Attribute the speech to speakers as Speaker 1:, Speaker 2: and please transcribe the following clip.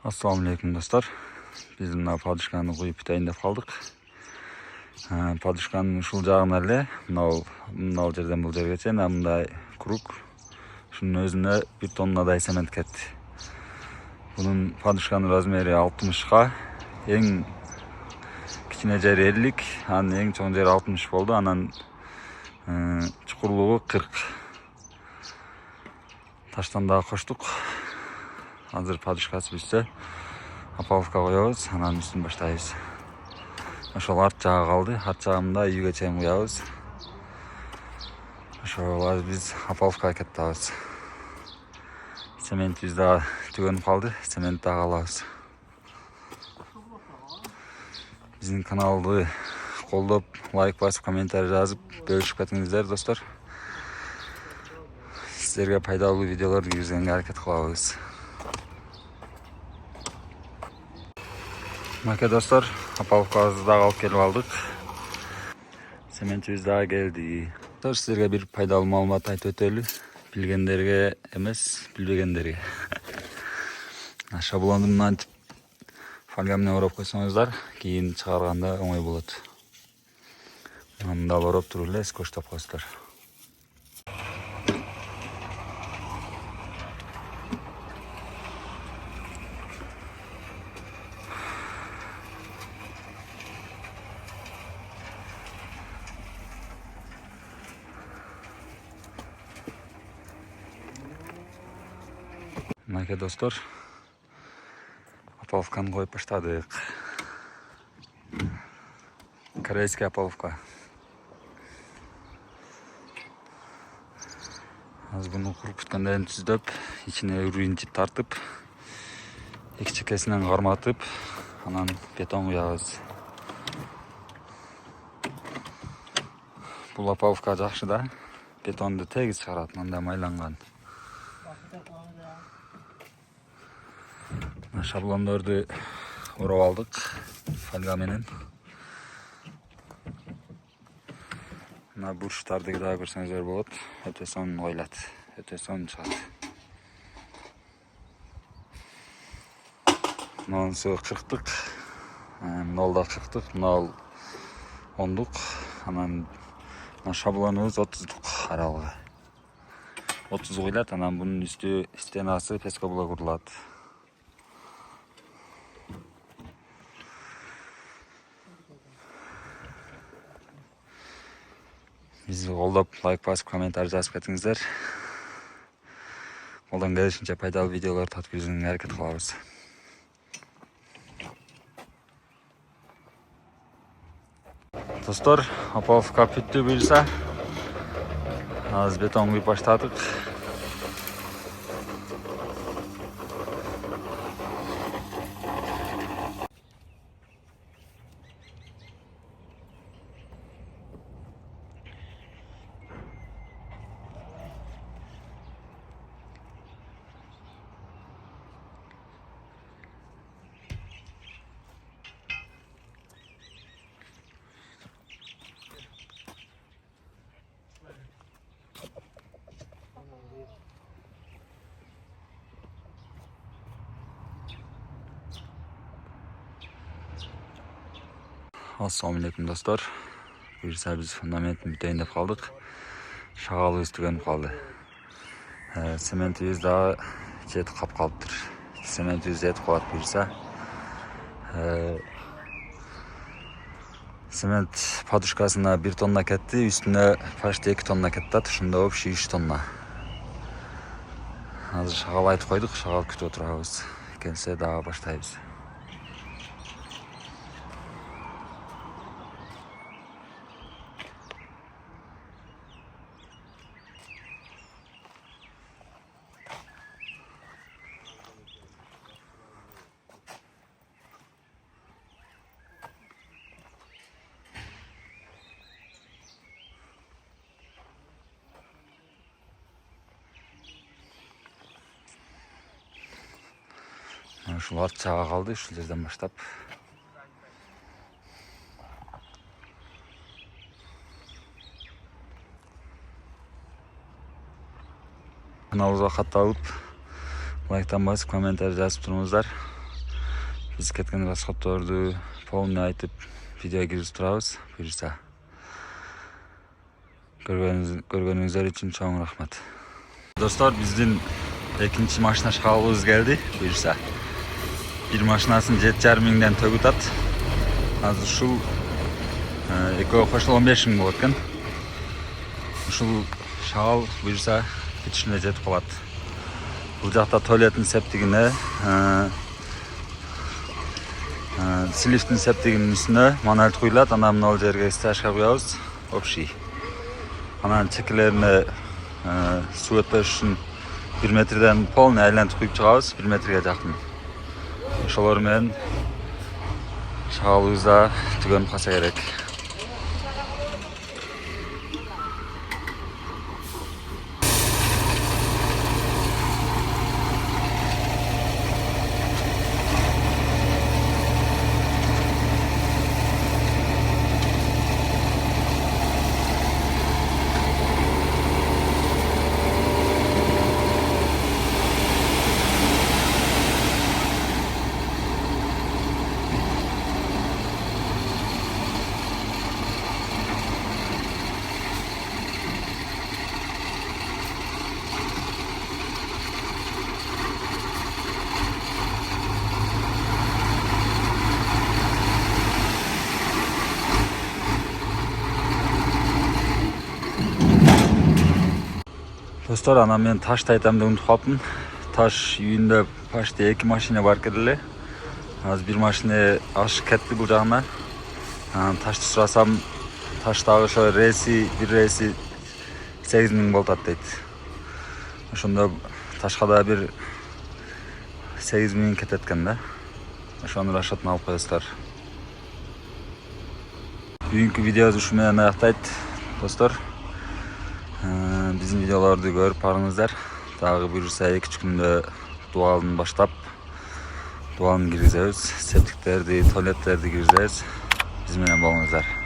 Speaker 1: Assalamu alaikum dostlar. Biz mына падышканы куюп бүтөйүн деп калдык. Падышканын ушул жагына эле мынау жерден бул жерге чейин мындай круг. Ушунун өзүнө 1 тоннадай цемент кетти. Bunun падышканын размери 60га, эң кичине жери 50, анын эң чоң жери 60 болду. Анан чукурлугу 40. Таштан дагы коштук. Азыр падышкасы бүтсө, опалубка коебуз, анан үстүн баштайбыз. Ошол арт жагы калды. Арт жагында үйгө чейин куябыз. Ошол биз опалубкага кетип атабыз. Цементибиз дагы түгөнүп калды. Цемент дагы алабыз. Биздин каналды колдоп, лайк басып, комментарий жазып, бөлүшүп кетиңиздер, достор. Сиздерге пайдалуу видеолорду киргизгенге аракет кылабыз. Мынакей достор, опалубкабызды дагы алып келип алдык. Цементибиз дагы келди. Сиздерге бир пайдалуу маалымат айтып өтөлү. Билгендерге эмес, билбегендерге. Шаблонду мынантип фольга менен ороп койсоңуздар, кийин чыгарганда оңой болот. Мындай ороп туруп эле скотчтоп коесуздар. Мынакей достор, опалубканы коюп баштадык. Корейский опалубка. Азыр буну куруп бүткөндөн түздөп, ичине үрүнчү тартып, эки чекесинен карматып, анан бетон куябыз. Бул опалубка жакшы да, бетонду тегиз чыгарат, мындай майланган. Шаблондорду ороп алдык фольга менен. Мына бурчтарды дагы көрсөңүздөр болот. Өтө сонун коюлат, өтө сонун чыгат. Мынусу 40-тык, мынау да 40-тык, мынау 10-дук, анан шаблонубуз 30-дук аралыгы. 30 коюлат, анан бунун үстү стенасы пескоблок урулат. Бизди колдоп, лайк басып, комментарий жазып кетиңиздер. Колдон келишинче пайдалуу видеолор тартып киргизүүгө аракет кылабыз. Достор, опалубка бүттү буюрса. Азыр бетон куюп баштадык. Assalamu alaikum dostlar. Буюрса биз фундаментин бүтөйүн деп калдык. Шагалыбыз түгөнүп калды. Цементибиз дагы жетип калып калыптыр. Цементибиз жетип калат буюрса. Цемент падышкасына 1 тонна кетти, үстүнө почти 2 тонна кетти, ошондо общий 3 тонна. Азыр шагал айтып койдук, шагал күтүп отурабыз. Келсе дагы баштайбыз. Ушул арт жагы калды, ушул жерден баштап. Каналыбызга катталып, лайктан басып, комментарий жазып туруңуздар. Biz ketken расходторду полный айтып видео киргизип турабыз. Буюрса. Көргөнүңүздөр үчүн чоң рахмат. Достор, биздин экинчи машина шкалыбыз келди. Буюрса. Bir машинасын 7,5 миңден төгүп атат. Азыр ушул экөө кошулуп 15 миң болот экен. Ушул шагал буюрса бүтүшүнө жетип калат. Бул жакта туалеттин септигине, слифтин септигинин үстүнө мануаль куюлат. Анан мына жерге стяжка куябыз. Общий. Анан чекелерине суу өтпөш үчүн 1 метрден полный айлантып куюп чыгабыз. 1 метрге жакын. Ошолор менен шагалыбыз да түгөнүп калса керек. Достор, анан мен ташты айтамды унутуп калыптым. Таш үйүндө почти 2 машина бар келе. Азыр бир машина ашып кетти бул жагына. Анан ташты сурасам, таштагы ошо рейси, бир рейси 8 миң болот дейт. Ошондо ташка да бир 8 миң кетет экен да. Ошонун расчетун алып коесуздар. Бүгүнкү видеобуз ушу менен аяктайт, достор. Биздин видеолорду көрүп барыңыздар. Дагы буюрса 2-3 күндө дуалын баштап, дуалын киргизебиз, септиктерди, туалеттерди киргизебиз. Биз менен болуңуздар.